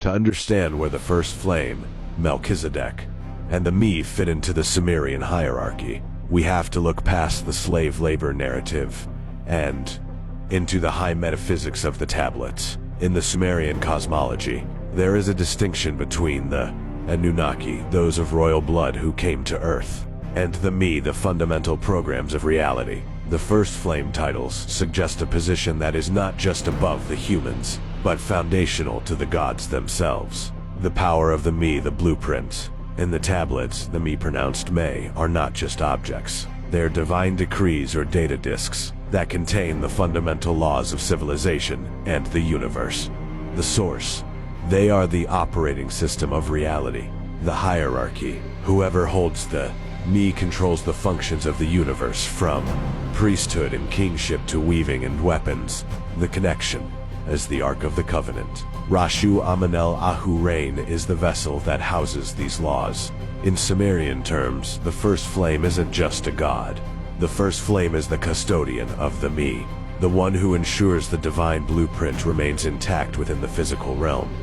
To understand where the first flame, Melchizedek, and the me fit into the Sumerian hierarchy, we have to look past the slave labor narrative and into the high metaphysics of the tablets. In the Sumerian cosmology, there is a distinction between the Anunnaki, those of royal blood who came to Earth, and the me, the fundamental programs of reality. The first flame titles suggest a position that is not just above the humans, but foundational to the gods themselves. The power of the me, the blueprint. In the tablets, the me pronounced me, are not just objects. They are divine decrees or data disks that contain the fundamental laws of civilization and the universe. The source. They are the operating system of reality. The hierarchy. Whoever holds the me controls the functions of the universe, from priesthood and kingship to weaving and weapons. The connection as the Ark of the Covenant. Rashu Amenel Ahu-Rain is the vessel that houses these laws. In Sumerian terms, the first flame isn't just a god. The first flame is the custodian of the me, the one who ensures the divine blueprint remains intact within the physical realm.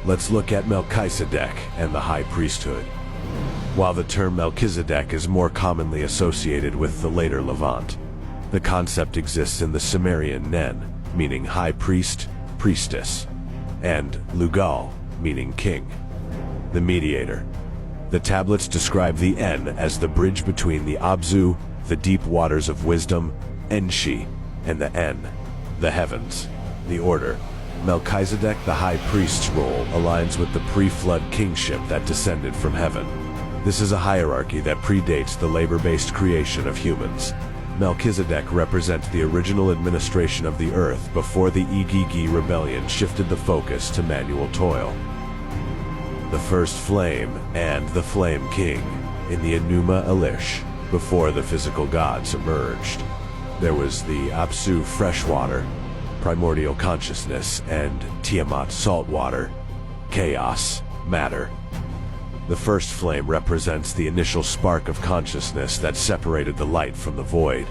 Let's look at Melchizedek and the high priesthood. While the term Melchizedek is more commonly associated with the later Levant, the concept exists in the Sumerian Nen, meaning high priest, priestess, and Lugal, meaning king, the mediator. The tablets describe the En as the bridge between the Abzu, the deep waters of wisdom, Enshi, and the En, the heavens, the order. Melchizedek, the high priest's role, aligns with the pre-flood kingship that descended from heaven. This is a hierarchy that predates the labor-based creation of humans. Melchizedek represents the original administration of the earth before the Igigi rebellion shifted the focus to manual toil. The first flame and the flame king in the Enuma Elish, before the physical gods emerged. There was the Apsu freshwater, primordial consciousness, and Tiamat saltwater, chaos, matter. The first flame represents the initial spark of consciousness that separated the light from the void.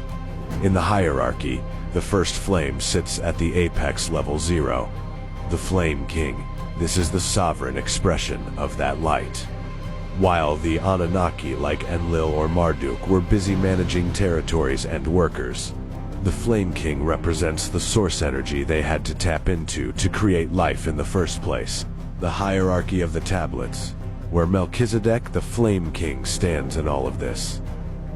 In the hierarchy, the first flame sits at the apex level 0. The Flame King. This is the sovereign expression of that light. While the Anunnaki like Enlil or Marduk were busy managing territories and workers, the Flame King represents the source energy they had to tap into to create life in the first place. The hierarchy of the tablets, where Melchizedek, the Flame King, stands in all of this.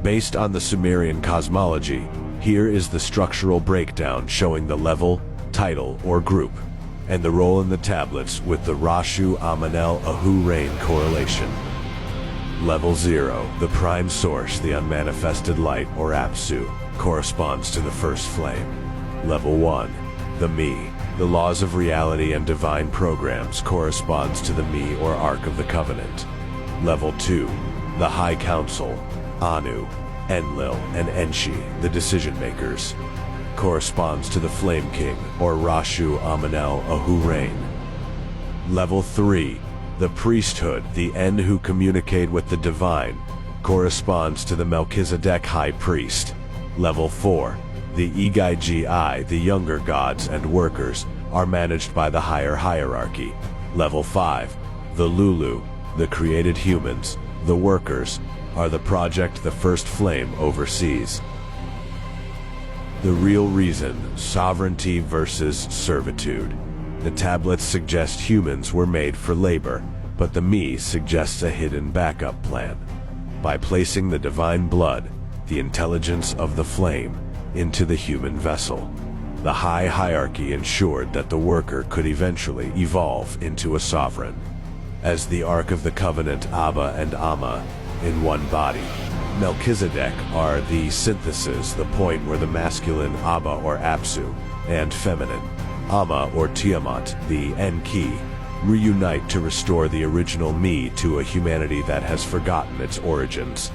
Based on the Sumerian cosmology, here is the structural breakdown showing the level, title, or group, and the role in the tablets with the Rashu Amenel Ahu-Rain correlation. Level 0, the prime source, the unmanifested light, or Apsu, corresponds to the first flame. Level 1, the me, the laws of reality and divine programs, corresponds to the me or Ark of the Covenant. Level 2, the High Council, Anu, Enlil, and Enshi, the decision makers, corresponds to the Flame King or Rashu Amenel Ahu-Rain. Level 3, the priesthood, the En who communicate with the divine, corresponds to the Melchizedek High Priest. Level 4, the Igigi, the younger gods and workers, are managed by the higher hierarchy. Level 5, the Lulu, the created humans, the workers, are the project the first flame oversees. The real reason, sovereignty versus servitude. The tablets suggest humans were made for labor, but the me suggests a hidden backup plan. By placing the divine blood, the intelligence of the flame, into the human vessel, the high hierarchy ensured that the worker could eventually evolve into a sovereign. As the Ark of the Covenant, Abba and Amma, in one body, Melchizedek are the synthesis, the point where the masculine Abba or Apsu and feminine Amma or Tiamat, the Enki, reunite to restore the original me to a humanity that has forgotten its origins.